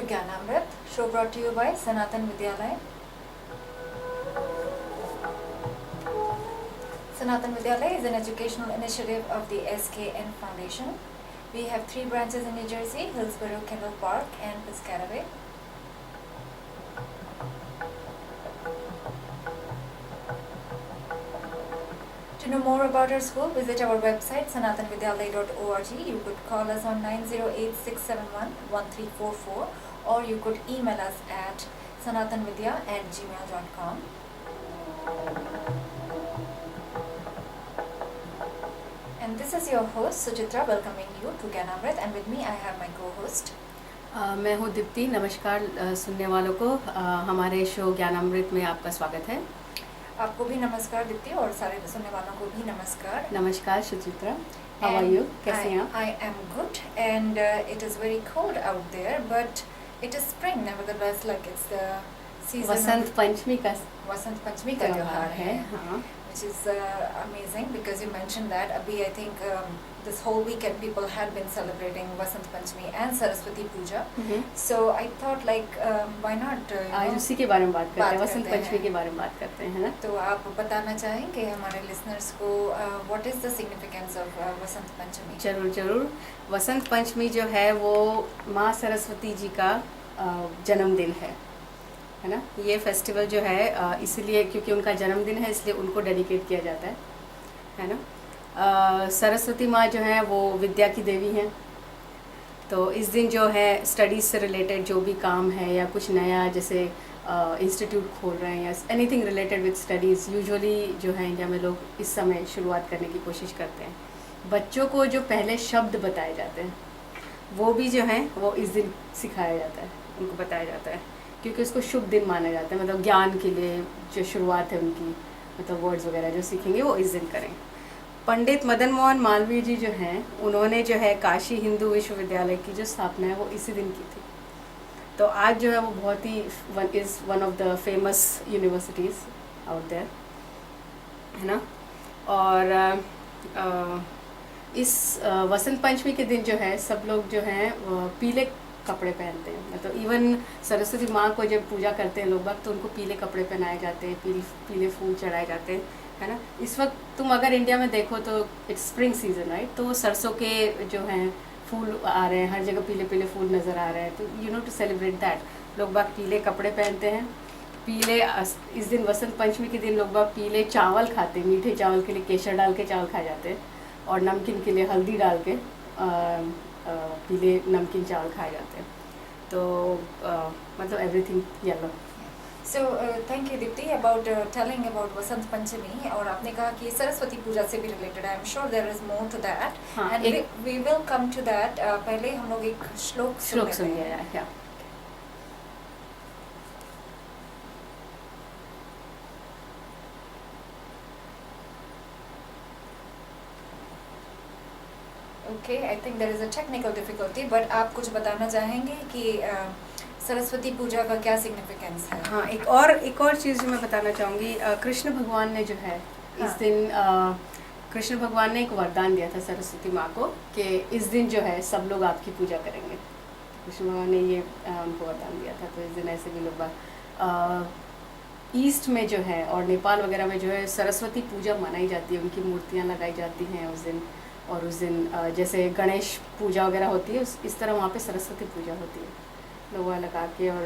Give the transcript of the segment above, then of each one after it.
Gyanamrit, show brought to you by Sanatan Vidyalaya. Sanatan Vidyalaya is an educational initiative of the SKN Foundation. We have 3 branches in New Jersey: Hillsborough, Kendall Park, and Piscataway. To know more about our school, visit our website sanatanvidyalaya.org. You could call us on 908-671-1344 or you could email us at sanatanvidya@gmail.com. And this is your host Sujitra welcoming you to Gyanamrit, and with me I have my co-host. मैं हूँ दीप्ति। नमस्कार सुनने वालों को, हमारे show ज्ञानामृत में आपका स्वागत है। आपको भी नमस्कार दीप्ति और सारे सुनने वालों को भी नमस्कार। नमस्कार सुचित्रा, हाउ आर यू? कैसे हैं आप? I am good and it is very cold out there, but it is spring nevertheless, like it's the season. Vasant Panchami का त्योहार है, हाँ। which is amazing because you mentioned that. Abhi, I think this whole weekend people had been celebrating Vasant Panchami and Saraswati Puja. So I thought like why not आज उसी के बारे में बात करते हैं, वसंत पंचमी के बारे में बात करते हैं ना। तो आप बताना चाहेंगे हमारे लिसनर्स को what is the significance of Vasant Panchami? जरूर जरूर। वसंत पंचमी जो है वो माँ सरस्वती जी का जन्मदिन है ना। ये फेस्टिवल जो है इसलिए क्योंकि उनका जन्मदिन है, इसलिए उनको डेडिकेट किया जाता है ना। सरस्वती माँ जो है वो विद्या की देवी हैं, तो इस दिन जो है स्टडीज़ से रिलेटेड जो भी काम है या कुछ नया जैसे इंस्टीट्यूट खोल रहे हैं या anything related with studies, usually जो है इंडिया में लोग इस समय शुरुआत करने की कोशिश करते हैं। बच्चों को जो पहले शब्द बताए जाते हैं वो भी जो हैं वो इस दिन सिखाया जाता है, उनको बताया जाता है, क्योंकि उसको शुभ दिन माना जाता है। मतलब ज्ञान के लिए जो शुरुआत है उनकी, मतलब वर्ड्स वगैरह जो सीखेंगे वो इस दिन करें। पंडित मदन मोहन मालवीय जी जो हैं उन्होंने जो है काशी हिंदू विश्वविद्यालय की जो स्थापना है वो इसी दिन की थी। तो आज जो है वो बहुत ही is one of the famous universities out there, है ना। और इस वसंत पंचमी के दिन जो है सब लोग जो हैं पीले कपड़े पहनते हैं। मतलब इवन सरस्वती माँ को जब पूजा करते हैं लोग बाग तो उनको पीले कपड़े पहनाए जाते हैं, पीले फूल चढ़ाए जाते हैं, है ना। इस वक्त तुम अगर इंडिया में देखो तो इट्स स्प्रिंग सीजन, राइट। तो सरसों के जो हैं फूल आ रहे हैं, हर जगह पीले पीले फूल नज़र आ रहे हैं। तो you know to celebrate that लोग बाग पीले कपड़े पहनते हैं। पीले इस दिन वसंत पंचमी के दिन लोग बाग पीले चावल खाते हैं। मीठे चावल के लिए केसर डाल के चावल खाए जाते हैं और नमकीन के लिए हल्दी डाल के पीले नमकीन चावल खाए जाते हैं। तो मतलब everything yellow. So thank you Dipti about telling about Vasant Panchami, और आपने कहा कि सरस्वती पूजा से भी रिलेटेड है। I'm sure there is more to that, and we will come to that. पहले हम लोग एक श्लोक सुनिए क्या। Okay, I think there is a technical difficulty, but आप कुछ बताना चाहेंगे कि सरस्वती पूजा का क्या सिग्निफिकेंस है? हाँ, एक और चीज़ जो मैं बताना चाहूँगी, कृष्ण भगवान ने जो है इस दिन कृष्ण भगवान ने एक वरदान दिया था सरस्वती माँ को कि इस दिन जो है सब लोग आपकी पूजा करेंगे। कृष्ण भगवान ने ये उनको वरदान दिया था। तो इस दिन ऐसे भी लोग ईस्ट में जो है और नेपाल वगैरह में जो है सरस्वती पूजा मनाई जाती है, उनकी मूर्तियाँ लगाई जाती हैं उस दिन। और उस दिन जैसे गणेश पूजा वगैरह होती है इस तरह वहाँ पे सरस्वती पूजा होती है। लोग लगा के और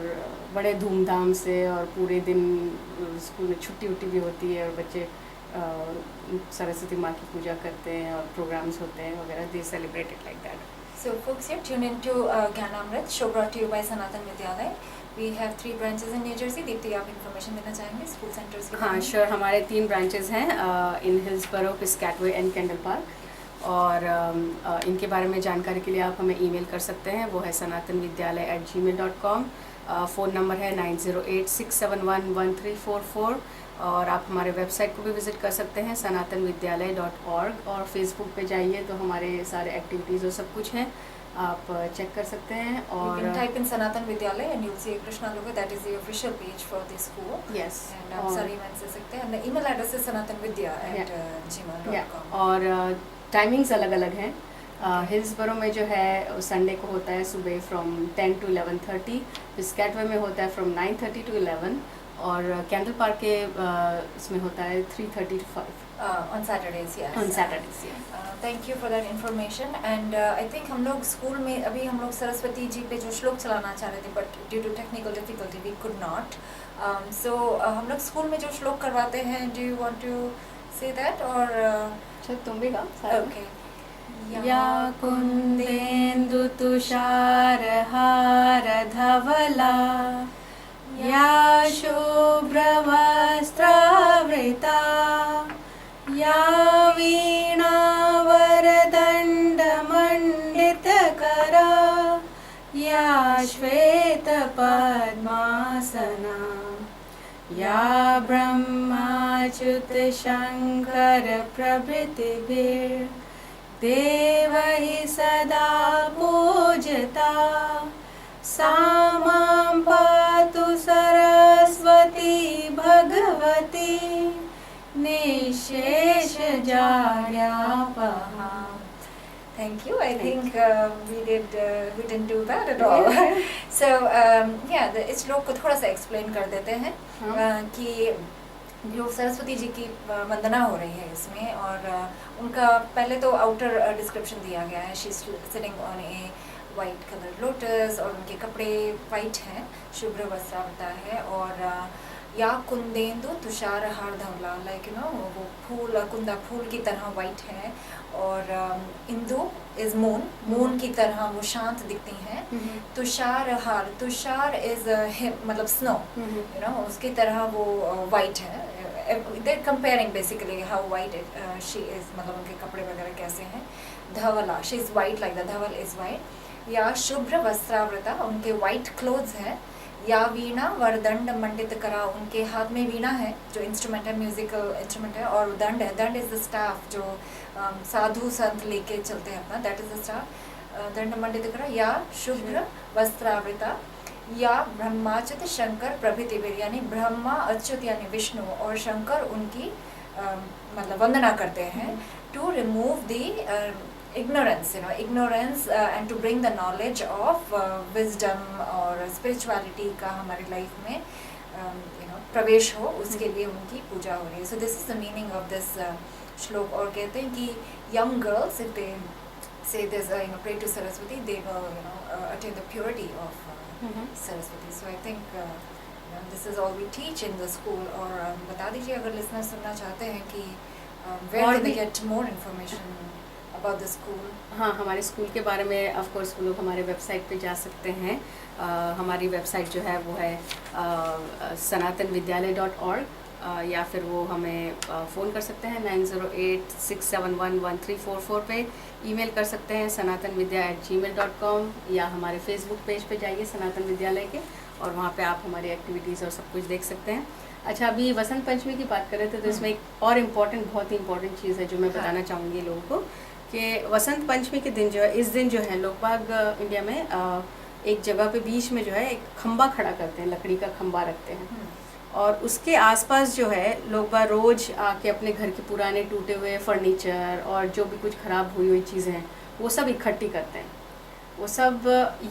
बड़े धूमधाम से, और पूरे दिन स्कूल में छुट्टी भी होती है और बच्चे सरस्वती माँ की पूजा करते हैं और प्रोग्राम्स होते हैं वगैरह। दे celebrate it like that. So folks, here tune into Gyanamrit, show brought to you by Sanatan Vidyalaya. We have 3 branches in New Jersey. Deepti, आप इन्फॉर्मेशन देना चाहेंगे स्कूल सेंटर्स के? हाँ श्योर, हमारे 3 ब्रांचेस हैं इन हिल्सबरो, पिस्कैटवे एंड केंडल पार्क। और इनके बारे में जानकारी के लिए आप हमें ईमेल कर सकते हैं, वो है sanatanvidyalaya@gmail.com। फ़ोन नंबर है 908-671-1344। और आप हमारे वेबसाइट को भी विज़िट कर सकते हैं sanatanvidyalaya.org। और फेसबुक पे जाइए तो हमारे सारे एक्टिविटीज़ और सब कुछ हैं, आप चेक कर सकते हैं। और टाइप इन सनातन विद्यालय and you will see Krishna logo, that is the official page for the school. Yes, and आप सारे इवेंट्स देख सकते हैं। ईमेल एड्रेस है sanatanvidya@gmail.com। और टाइमिंग्स अलग अलग हैं। हिल्सबरो में जो है संडे को होता है सुबह फ्रॉम 10 to 11:30, पिस्कैटवे में होता है फ्रॉम 9:30 to 11, और कैंडल पार्क के इसमें होता है 3:30 to 5 on Saturdays, yes. on Saturdays, yeah. Thank you for that information. And I think हम लोग स्कूल में अभी हम लोग सरस्वती जी पे जो श्लोक चलाना चाह रहे थे, but due to technical difficulty we could not. So हम लोग स्कूल में जो श्लोक करवाते हैं, do you want to say that or? चल तुम भी गाओ. Okay. या कुन्देन्दु तुषार हार धवला, या शुभ्रवस्त्रावृता, या वीणावरदण्डमण्डितकरा, या श्वेतपद्मासना, या ब्रह्माच्युत शङ्कर प्रभृतिभिर्देवैः सदा पूजता, सा मां पातु Saraswati Bhagwati निःशेषजाड्यापहा. Thank you. I think we didn't do that at all. So इस श्लोक को थोड़ा सा एक्सप्लेन कर देते हैं कि जो सरस्वती जी की वंदना हो रही है इसमें, और उनका पहले तो आउटर डिस्क्रिप्शन दिया गया है. She is sitting on A white colour lotus, और उनके कपड़े वाइट हैं, शुभ्र वस्त्रावृता है, और या कुंदेन्दु तुषार हार धवला, लाइक यू नो वो फूल कुंदा फूल की तरह वाइट है, और इंदु इज मून की तरह वो शांत दिखती हैं. तुषार हार, तुषार इज मतलब स्नो, यू नो उसकी तरह वो वाइट है. They comparing basically how white she is, मतलब उनके कपड़े वगैरह कैसे हैं. धवला, she is white like the dhaval is white. या शुभ्र वस्त्रावृता, उनके वाइट क्लोथ्स हैं. या वीणा वरदंड मंडित करा, उनके हाथ में वीणा है जो इंस्ट्रूमेंट है, म्यूजिकल इंस्ट्रूमेंट है, और दंड है. दंड इज द स्टाफ जो साधु संत लेके चलते हैं अपना, दैट इज द स्टाफ. दंड मंडित करा. या शुभ्र वस्त्रावृता, या ब्रह्माच्युत शंकर प्रभृतिभिर, यानी ब्रह्मा अच्युत यानी विष्णु और शंकर उनकी मतलब वंदना करते हैं. To remove the ignorance, you know, ignorance and to bring the knowledge of wisdom और spirituality का हमारी लाइफ में you know प्रवेश हो, उसके लिए उनकी पूजा हो रही है. So this is the meaning of this श्लोक. और कहते हैं कि young girls, if they say this you know pray to Saraswati, they will you know attain the purity of Saraswati. So I think you know, this is all we teach in the school. और बता दीजिए अगर listeners सुनना चाहते हैं कि where can they get more information about the school? हाँ, हमारे स्कूल के बारे में ऑफ कोर्स वो लोग हमारे वेबसाइट पे जा सकते हैं. हमारी वेबसाइट जो है वो है sanatanvidyalaya.org, या फिर वो हमें फ़ोन कर सकते हैं 9086711344 पे. ईमेल कर सकते हैं sanatanvidya@gmail.com, या हमारे फेसबुक पेज पे जाइए सनातन विद्यालय के, और वहाँ पे आप हमारी एक्टिविटीज़ और सब कुछ देख सकते हैं. अच्छा, अभी वसंत पंचमी की बात कर रहे थे, तो इसमें एक और बहुत ही इम्पोर्टेंट चीज़ है जो मैं बताना चाहूँगी लोगों को, कि वसंत पंचमी के दिन जो है, इस दिन जो है लोग बाग इंडिया में एक जगह पे बीच में जो है एक खंबा खड़ा करते हैं, लकड़ी का खंबा रखते हैं, और उसके आसपास जो है लोग बाग रोज़ आके अपने घर के पुराने टूटे हुए फर्नीचर और जो भी कुछ ख़राब हुई हुई चीज़ें हैं वो सब इकट्ठी करते हैं. वो सब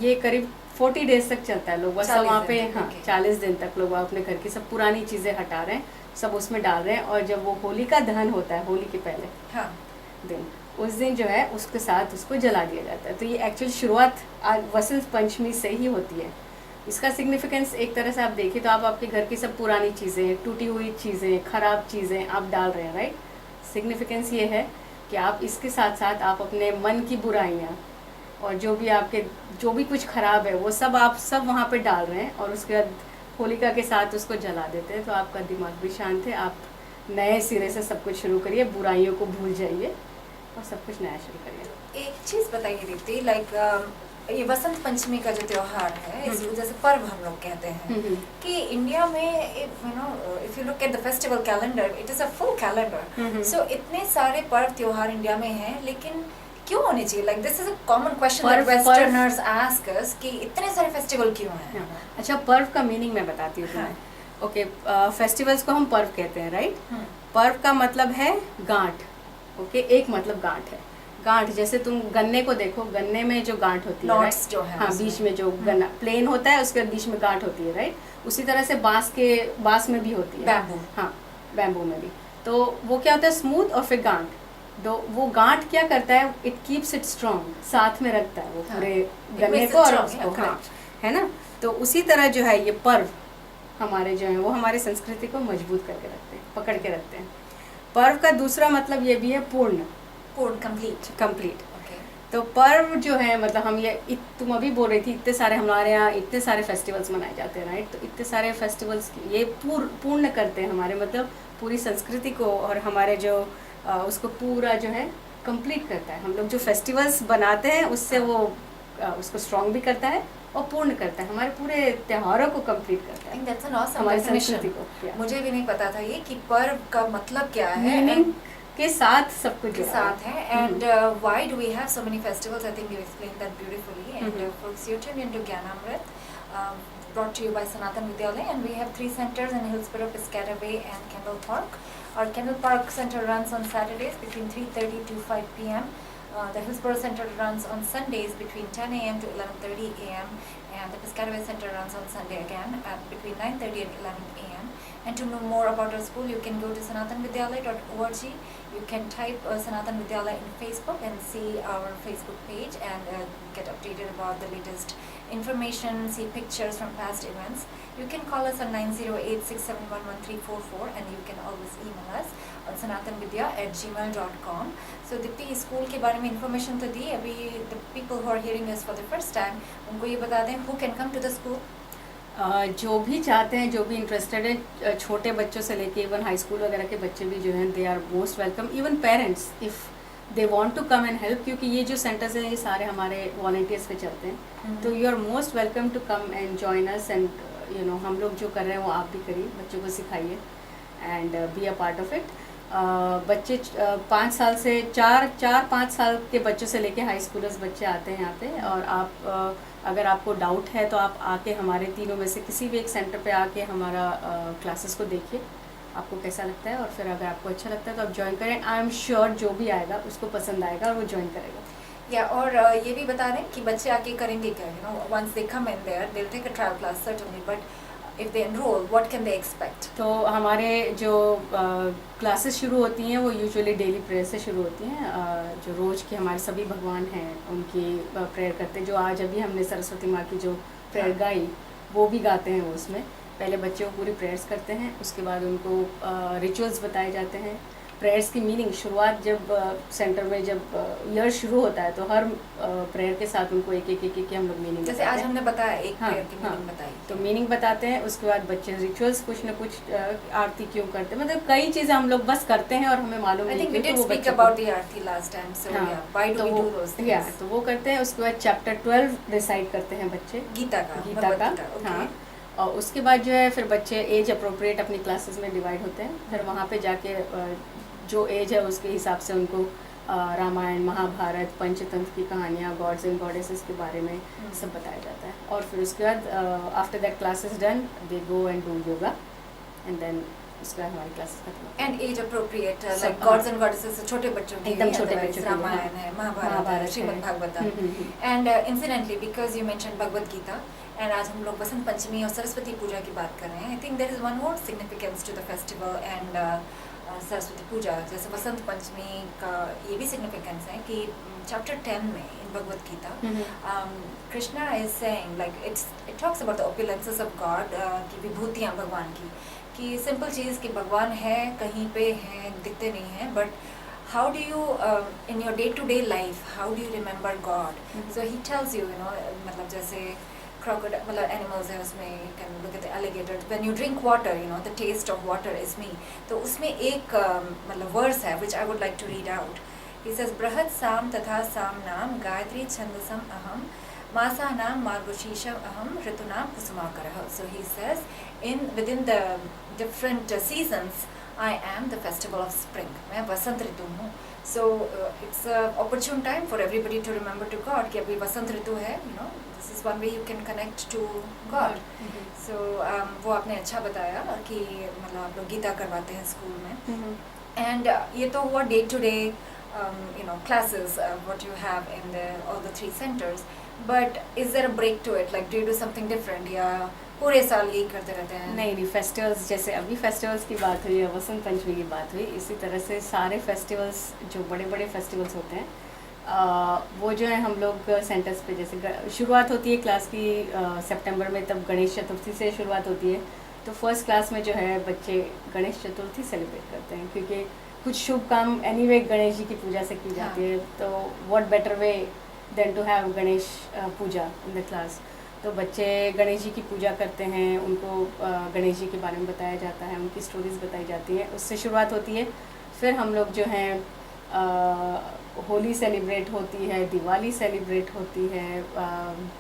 ये करीब 40 डेज तक चलता है. लोग बस वहाँ पे 40 दिन तक लोग अपने घर की सब पुरानी चीज़ें हटा रहे हैं, सब उसमें डाल रहे हैं, और जब वो होली का दहन होता है, होली के पहले दिन, उस दिन जो है उसके साथ उसको जला दिया जाता है. तो ये एक्चुअल शुरुआत आज वसंत पंचमी से ही होती है. इसका सिग्निफिकेंस एक तरह से आप देखें तो आप आपके घर की सब पुरानी चीज़ें, टूटी हुई चीज़ें, ख़राब चीज़ें आप डाल रहे हैं, राइट. सिग्निफिकेंस ये है कि आप इसके साथ साथ आप अपने मन की बुराइयाँ और जो भी कुछ ख़राब है वो सब आप सब वहाँ पे डाल रहे हैं, और उसके बाद होलिका के साथ उसको जला देते हैं. तो आपका दिमाग भी शांत है, आप नए सिरे से सब कुछ शुरू करिए, बुराइयों को भूल जाइए और सब कुछ नया शुरू करिए. एक चीज़ बताइए दीप्ति, लाइक ये वसंत पंचमी का जो त्योहार है, इसको जैसे पर्व हम लोग कहते हैं कि इंडिया में you know if you look at the festival calendar, it is a full calendar. So इतने सारे पर्व त्योहार इंडिया में हैं, लेकिन क्यों होने चाहिए? Like this is a common question that westerners ask us कि इतने सारे फेस्टिवल क्यों हैं? अच्छा, पर्व का मीनिंग मैं बताती हूँ तुम्हें. ओके, फेस्टिवल्स को हम पर्व कहते हैं, राइट. पर्व का मतलब है गांठ. ओके, एक मतलब गांठ है. गांठ, जैसे तुम गन्ने को देखो, गन्ने में जो गांठ होती है, Knots right? जो है हाँ, उसमें। बीच में जो गन्ना प्लेन होता है उसके बीच में गांठ होती है, राइट? उसी तरह से बांस में भी होती है, बैम्बू। हाँ, बैम्बू में भी। तो वो क्या होता है, स्मूथ और फिर गांठ। तो वो गांठ क्या करता है, इट कीप्स इट स्ट्रॉन्ग, साथ में रखता है वो हाँ, पूरे it गन्ने makes को it और strong, उसको, yeah, हाँ, correct। है ना? तो उसी तरह जो है ये पर्व हमारे जो है वो हमारे संस्कृति को मजबूत करके रखते हैं, पकड़ के रखते हैं। पर्व का दूसरा मतलब ये भी है पूर्ण, कंप्लीट। कंप्लीट। ओके। तो पर्व जो है मतलब हम ये तुम अभी बोल रही थी इतने सारे हमारे यहाँ इतने सारे फेस्टिवल्स मनाए जाते हैं, राइट? तो इतने सारे फेस्टिवल्स ये पूर्ण करते हैं हमारे मतलब पूरी संस्कृति को, और हमारे जो उसको पूरा जो है कंप्लीट करता है। हम लोग जो फेस्टिवल्स बनाते हैं उससे वो उसको स्ट्रॉन्ग भी करता है और पूर्ण करता है, हमारे पूरे त्योहारों को कंप्लीट करता है, That's an awesome हमारी definition। संस्कृति को। Yeah. मुझे भी नहीं पता था ये कि पर्व का मतलब क्या है। मीनिंग के साथ सब कुछ के जुड़ा साथ है। And why do we have so many festivals? I think you explained that beautifully. And folks, you tuned into Gyanamrit, brought to you by Sanatan Vidyalaya, and we have 3 centers in Hillsborough, Piscataway and Kendall Park. Our Kendall Park Center runs on Saturdays between 3:30 to 5 p.m. The Hillsborough Center runs on Sundays between 10 a.m. to 11:30 a.m. and the Piscataway Center runs on Sunday again at between 9:30 and 11 a.m. And to know more about our school, you can go to sanatanvidyalaya.org. You can type Sanatan Vidyalaya in Facebook and see our Facebook page and get updated about the latest information, see pictures from past events. You can call us on 908-671-1344 and you can always email us on sanatanvidya@gmail.com. So Deepti, school के बारे में information तो दी, अभी the people who are hearing us for the first time, उनको ये बता दें who can come to the school? जो भी चाहते हैं, जो भी इंटरेस्टेड है, छोटे बच्चों से लेके इवन हाई स्कूल वगैरह के बच्चे भी जो हैं, they are most welcome. Even parents if they want to come and help, क्योंकि ये जो सेंटर्स हैं ये सारे हमारे वॉलंटियर्स पे चलते हैं, तो you are most welcome to come and join us. And you know, हम लोग जो कर रहे हैं वो आप भी करिए, बच्चों को सिखाइए and be a part of it. बच्चे 5 साल से 4-5 साल के बच्चों से लेके हाई स्कूलर्स बच्चे आते हैं यहाँ पे। और आप अगर आपको डाउट है तो आप आके हमारे तीनों में से किसी भी एक सेंटर पे आके हमारा क्लासेस को देखिए, आपको कैसा लगता है, और फिर अगर आपको अच्छा लगता है तो आप ज्वाइन करें। आई एम श्योर जो भी आएगा उसको पसंद आएगा और वो ज्वाइन करेगा। या और ये भी बता रहे हैं कि बच्चे आके करेंगे क्या, you know, once they come in there they will take a trial class certainly, but if they enroll, what can they expect? तो हमारे जो क्लासेस शुरू होती हैं वो यूजुअली डेली प्रेयर से शुरू होती हैं। जो रोज़ के हमारे सभी भगवान हैं उनकी प्रेयर करते हैं। जो आज अभी हमने सरस्वती माँ की जो प्रेयर गाई वो भी गाते हैं वो, उसमें पहले बच्चे को पूरी प्रेयर्स करते हैं, उसके बाद उनको रिचुअल्स बताए जाते हैं, प्रेयर्स की मीनिंग। शुरुआत जब सेंटर में जब ईयर शुरू होता है तो हर प्रेयर के साथ उनको एक हम लोग मीनिंग, जैसे आज हमने बताया एक हाँ, प्रेयर की हाँ, मीनिंग बताई, तो मीनिंग बताते हैं। उसके बाद बच्चे रिचुअल्स कुछ न कुछ आरती क्यों करते हैं, मतलब कई चीज़ें हम लोग बस करते हैं और हमें मालूम I think we नहीं did speak about the Aarti last time, so yeah, why do we do those things? तो वो करते हैं। उसके बाद चैप्टर 12 रिसाइट करते हैं बच्चे, गीता का, हाँ। और उसके बाद जो है फिर बच्चे एज अप्रोप्रिएट अपनी क्लासेस में डिवाइड होते हैं। फिर वहाँ पे जाके जो एज है उसके हिसाब से उनको रामायण, महाभारत, पंचतंत्र की कहानियाँ, गॉड्स एंड गॉडेसेस के बारे में सब बताया जाता है। और फिर उसके बाद after that class is done, they go and do yoga and then उसके बाद हमारी क्लासेस खत्म। And age appropriate like gods and goddesses छोटे बच्चों के एकदम छोटे बच्चों के लिए, रामायण है, महाभारत है, Shrimad Bhagavatam. And incidentally because you mention Bhagavad Gita, and आज हम लोग बसंत पंचमी और सरस्वती पूजा की बात कर रहे हैं। I think there is one more significance to the festival and Saraswati puja. जैसे बसंत पंचमी का ये भी सिग्निफिकेंस है कि चैप्टर 10 में in Bhagavad Gita Krishna is saying like it talks about the opulences of God, की विभूतियाँ भगवान की, कि सिंपल चीज़ कि भगवान है, कहीं पे हैं, दिखते नहीं हैं, but how do you in your day to day life how do you remember God? So he tells you, you know, मतलब जैसे crocodile, मतलब animals है उसमें, you can look at the alligator, when you drink water, you know, the taste of water is me. तो उसमें एक मतलब verse है which I would like to read out. He says बृहत् साम तथा साम नाम गायत्री छंदसम अहम मासा नाम मार्गशीर्षम अहम ऋतुनाम कुसुमाकरः. So he says within the different seasons I am the festival of spring. मैं वसंत ऋतु हूँ. So it's a opportune time for everybody to remember to God कि अभी वसंत ऋतु है, you know, this is one way you can connect to God. So वो आपने अच्छा बताया कि मतलब आप लोग गीता करवाते हैं स्कूल में. And ये तो हुआ day to day classes what you have in all the three centers, but is there a break to it? Like, do you do something different, या पूरे साल यही करते रहते हैं? नहीं, फेस्टिवल्स जैसे अभी फेस्टिवल्स की बात हुई या वसंत पंचमी की बात हुई, इसी तरह से सारे फेस्टिवल्स जो बड़े बड़े फेस्टिवल्स होते हैं वो जो है हम लोग सेंटर्स पे, जैसे शुरुआत होती है क्लास की सितंबर में, तब गणेश चतुर्थी से शुरुआत होती है। तो फर्स्ट क्लास में जो है बच्चे गणेश चतुर्थी सेलिब्रेट करते हैं, क्योंकि कुछ शुभ काम एनीवे गणेश जी की पूजा से की जाती है, तो what better way than to have Ganesh puja in the class. तो बच्चे गणेश जी की पूजा करते हैं, उनको गणेश जी के बारे में बताया जाता है, उनकी स्टोरीज़ बताई जाती हैं, उससे शुरुआत होती है। फिर हम लोग जो हैं होली सेलिब्रेट होती है, दिवाली सेलिब्रेट होती है,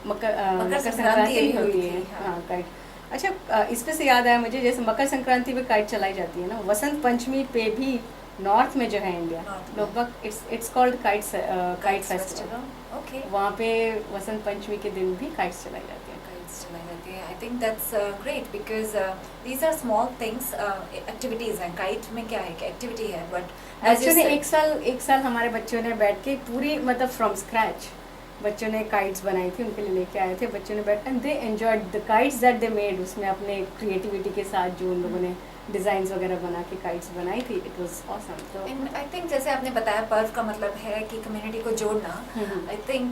मकर संक्रांति भी होती है। हाँ, काइट। अच्छा, इस पे से याद आया मुझे, जैसे मकर संक्रांति पे काइट चलाई जाती है ना, वसंत पंचमी पे भी नॉर्थ में जो है इंडिया, लगभग it's called kites festival. Okay, वहाँ पे वसंत पंचमी के दिन भी काइट्स चलाई जाती है। I think that's great because these are small things, activities हैं। काइट में क्या है कि एक्टिविटी है, बट बच्चों ने एक साल हमारे बच्चों ने बैठ के पूरी, मतलब फ्रॉम स्क्रैच बच्चों ने काइट्स बनाई थी, उनके लिए लेके आए थे बच्चों ने बैठ, and they enjoyed the kites that they made. उसमें अपने क्रिएटिविटी के साथ जो उन लोगों ने डिज़ाइंस वगैरह बना के काइट्स बनाई थी, इट वाज ऑसम। तो आई थिंक जैसे आपने बताया, पर्व का मतलब है कि कम्युनिटी को जोड़ना। आई थिंक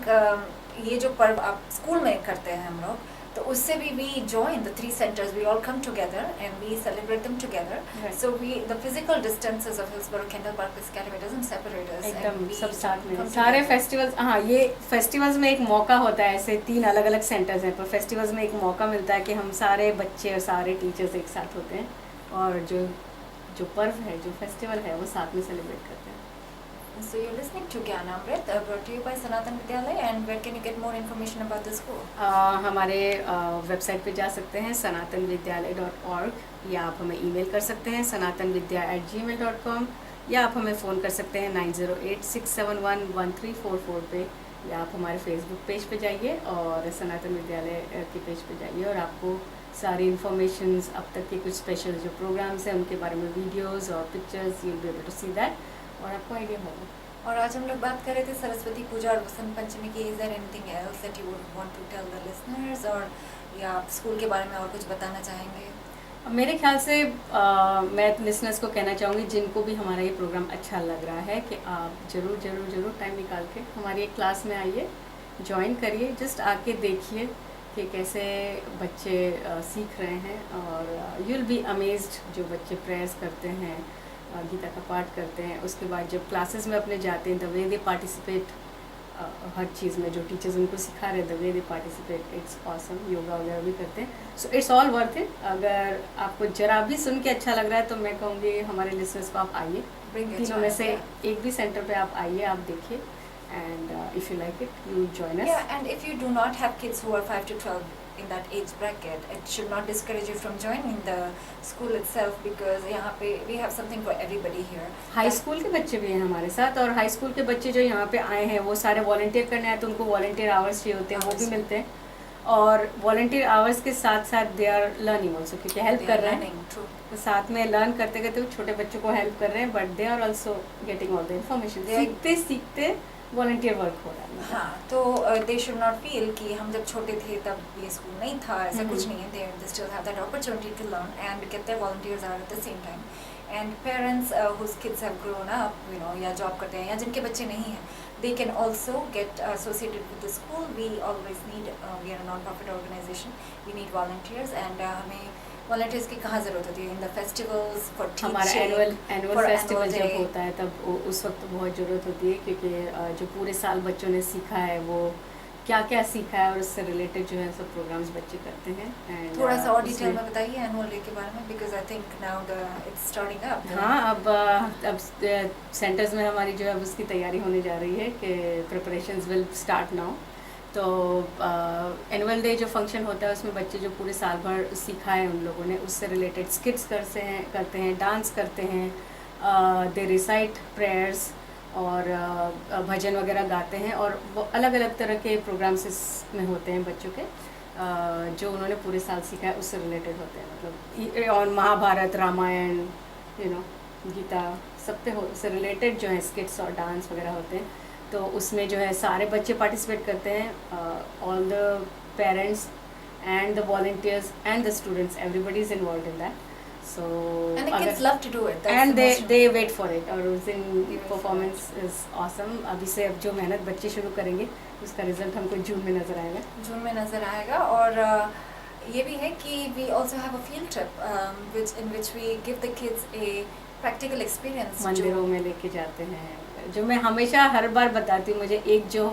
ये जो पर्व आप स्कूल में करते हैं हम लोग, तो उससे भी we join the three centres, we all come together and we celebrate them together. So we the physical distances of Hillsboro Kendall Park Academy doesn't separate us, एकदम सब साथ में सारे फेस्टिवल्स। हाँ, ये फेस्टिवल्स में एक मौका होता है, ऐसे 3 अलग अलग सेंटर्स हैं, पर फेस्टिवल्स में एक मौका मिलता है कि हम सारे बच्चे और सारे टीचर्स एक साथ होते हैं और जो पर्व है, जो फेस्टिवल है, वो साथ में सेलिब्रेट करते हैं। So you're listening to Gyanamrit, brought to you by Sanatan Vidyalaya, and where can you get more information about the school? हमारे वेबसाइट पे जा सकते हैं sanatanvidyalaya.org, या आप हमें ईमेल कर सकते हैं sanatanvidya@gmail.com, या आप हमें फ़ोन कर सकते हैं 9086711344 पे, या आप हमारे फेसबुक पेज पे जाइए और सनातन विद्यालय के पेज पे जाइए और आपको सारी इन्फॉर्मेशंस, अब तक के कुछ स्पेशल जो प्रोग्राम्स हैं उनके बारे में वीडियोस और pictures, you will be able to see that, और आपको आइडिया होगा। और आज हम लोग बात कर रहे थे सरस्वती पूजा और वसंत पंचमी की। Is there anything else that you would want to tell the listeners, और या आप स्कूल के बारे में और कुछ बताना चाहेंगे? मेरे ख्याल से मैं लिसनर्स को कहना चाहूँगी, जिनको भी हमारा ये प्रोग्राम अच्छा लग रहा है, कि आप ज़रूर टाइम निकाल के हमारी एक क्लास में आइए, ज्वाइन करिए, जस्ट आके देखिए कि कैसे बच्चे सीख रहे हैं, और यू विल बी अमेज्ड। जो बच्चे प्रेयर्स करते हैं, गीता का पाठ करते हैं, उसके बाद जब क्लासेस में अपने जाते हैं, द वे दे पार्टिसिपेट हर चीज़ में, जो टीचर्स उनको सिखा रहे हैं, the way they participate, it's awesome. Yoga वगैरह भी करते हैं, so it's all worth it. अगर आपको जरा भी सुन के अच्छा लग रहा है तो मैं कहूँगी हमारे लिसनर्स को आप आइए, तीनों में से एक भी सेंटर पे आप आइए, आप देखिए, and if you like it, you join us. Yeah, and if you do not have kids who are 5 to 12 in that age bracket, it should not discourage you from joining the school itself, because यहाँ पे we have something for everybody here. High school के बच्चे भी हैं हमारे साथ, और high school के बच्चे जो यहाँ पे आए हैं वो सारे वॉलंटियर करने आए, तो उनको वॉलंटियर आवर्स चाहिए होते हैं, वो भी मिलते हैं, और वॉलंटियर आवर्स के साथ साथ दे आर लर्निंग ऑल्सो, क्योंकि हेल्प कर रहे हैं, तो साथ में लर्न करते करते छोटे बच्चों को हेल्प कर रहे हैं, but they are also getting all the information. सीखते वॉलंटियर वर्क हो रहा है। हाँ, तो दे शुड नॉट फील कि हम जब छोटे थे तब ये स्कूल नहीं था, ऐसा कुछ नहीं है। They still have that opportunity to learn and get their volunteers out at the same time. And parents whose kids have grown up, you know, या जॉब करते हैं, या जिनके बच्चे नहीं हैं, they can also get associated with the school. We always need, we are a non-profit organization, we need volunteers, and हमें volunteers की कहाँ ज़रूरत होती है? In the festivals, for teaching, हमारा एनुअल फेस्टिवल जब होता है तब उस वक्त बहुत ज़रूरत होती है, क्योंकि जो पूरे साल बच्चों ने सीखा है, वो क्या क्या सीखा है, और उससे रिलेटेड जो है सब प्रोग्राम्स बच्चे करते हैं। थोड़ा सा और डिटेल में बताइए एनुअल डे के बारे में, because I think now it's starting up. हाँ, अब सेंटर्स में हमारी जो है उसकी तैयारी होने जा रही है कि प्रिपरेशंस विल स्टार्ट नाउ। तो एनुअल डे जो फंक्शन होता है उसमें बच्चे जो पूरे साल भर सीखा है उन लोगों ने, उससे रिलेटेड स्किट्स करते हैं, डांस करते हैं, दे रिसाइट प्रेयर्स और भजन वगैरह गाते हैं, और वो अलग अलग तरह के प्रोग्राम्स इसमें होते हैं बच्चों के, जो उन्होंने पूरे साल सीखा है उससे रिलेटेड होते हैं, मतलब और महाभारत, रामायण, यू नो, गीता, सब पे से रिलेटेड जो है स्किट्स और डांस वगैरह होते हैं, तो उसमें जो है सारे बच्चे पार्टिसिपेट करते हैं, all the parents and the volunteers and the students, everybody is involve in that. So and the kids love to do it. That's and the they wait for it. और उस दिन They wait for performance is awesome. अभी से अब जो मेहनत बच्चे शुरू करेंगे उसका रिजल्ट हमको जून में नजर आएगा. जून में नजर आएगा. और ये भी है कि we also have a field trip in which we give the kids a practical experience. मंदिरों में लेके जाते हैं, जो मैं हमेशा हर बार बताती हूँ. मुझे एक जो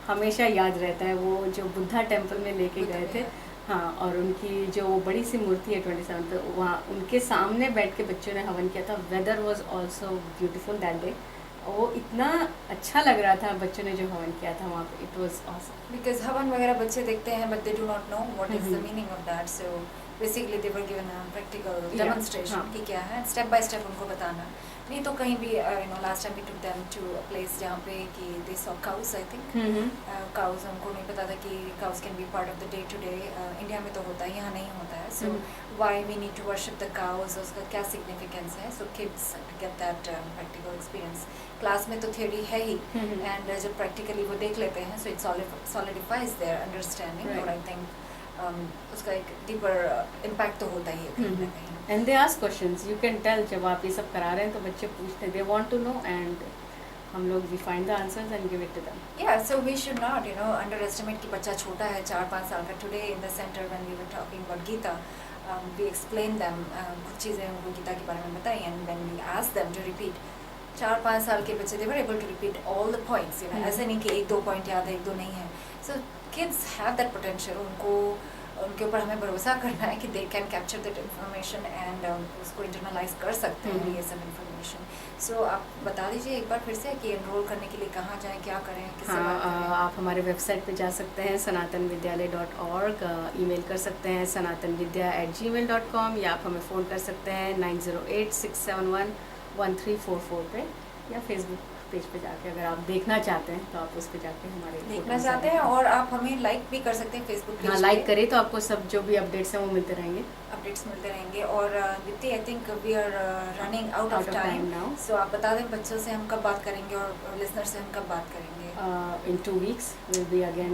हमेशा याद रहता है वो जो बुद्धा टेम्पल में लेके गए थे. हाँ, और उनकी जो बड़ी सी मूर्ति है 27 पे, वहाँ उनके सामने बैठ के बच्चों ने हवन किया था. Weather was also beautiful that day. वो इतना अच्छा लग रहा था बच्चों ने जो हवन किया था वहाँ पे. It was awesome. बिकॉज हवन वगैरह बच्चे देखते हैं but they do not know what is the meaning of that. So basically they were given a practical demonstration कि क्या है, स्टेप बाय स्टेप उनको बताना. नहीं तो कहीं भी last time we took them to a place जहाँ पे कि they saw cows. I think cows, उनको नहीं पता था कि cows can be part of the day to day. India में तो होता है, यहाँ नहीं होता है. So why we need to worship the cows, उसका क्या सिग्निफिकेंस है. So kids get that practical experience. Class में तो थ्योरी है ही, एंड जब प्रैक्टिकली वो देख लेते हैं so it solidifies their understanding. और आई थिंक उसका एक डीपर इम्पैक्ट तो होता ही है कहीं ना कहीं. And they ask questions. You can tell जब आप ये सब करा रहे हैं तो बच्चे पूछते हैं, they want to know, and हम लोग we find the answers and give it to them. Yeah, so we should not, underestimate कि बच्चा छोटा है, 4-5 साल का. Today in the center when we were talking about Gita, we explained them कुछ चीज़ें उनको गीता के बारे में बताई, and when we asked them to repeat, 4-5 साल के बच्चे they were able to repeat all the points. ऐसे नहीं कि 1-2 पॉइंट याद है, 1-2 नहीं है. So kids have that potential. उनके ऊपर हमें भरोसा करना है कि they can capture that information and उसको इंटरनलाइज कर सकते हैं ये सब इन्फॉर्मेशन. सो आप बता दीजिए एक बार फिर से कि एनरोल करने के लिए कहाँ जाएं, क्या करें, किससे बात करें. आप हमारे वेबसाइट पे जा सकते हैं sanatanvidyalay.org. ईमेल कर सकते हैं sanatanvidya@gmail.com, या आप हमें फ़ोन कर सकते हैं 9086711344 पे, या फेसबुक पेज पे जाके अगर आप देखना चाहते हैं तो आप उस पे जाके हमारे देखना चाहते हैं. और आप हमें लाइक भी कर सकते हैं फेसबुक पेज. हाँ, लाइक करें तो आपको सब जो भी अपडेट्स हैं वो मिलते रहेंगे. अपडेट्स मिलते रहेंगे. और Deepti, I think we are running out of time now. So आप बता दें बच्चों से हम कब बात करेंगे और लिसनर से हम कब बात करेंगे. In 2 weeks we'll be again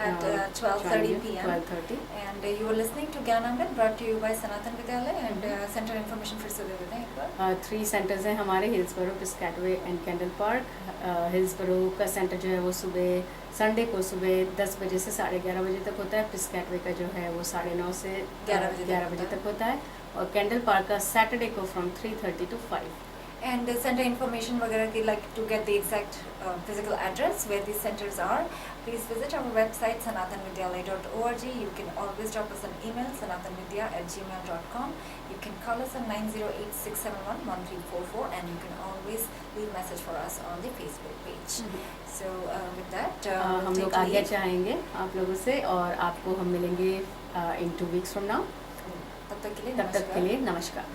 at 12:30 p.m. 12:30. and you are listening to Gyanamrit brought to you by Sanatan Vidyalay. and center information फिर से दे देते हैं एक बार. 3 सेंटर्स हैं हमारे, हिल्सबरो, पिस्कैटवे एंड कैंडल पार्क. हिल्सबरो का सेंटर जो है वो सुबह संडे को सुबह 10 बजे से 11:30 बजे तक होता है. पिस्कैटवे का जो है वो 9:30 से 11 बजे तक होता है. और कैंडल पार्क का सैटरडे को from 3:30 to 5. And center information वगैरह की, like to get the exact physical address where these centers are, please visit our website sanatanvidyalay.org. You can always drop us an email sanatanvidya@gmail.com. You can call us on 9086711344, and you can always leave message for us on the Facebook page. So with that हम लोग आज्ञा चाहेंगे आप लोगों से, और आपको हम मिलेंगे in 2 weeks from now. तब तक के लिए नमस्कार.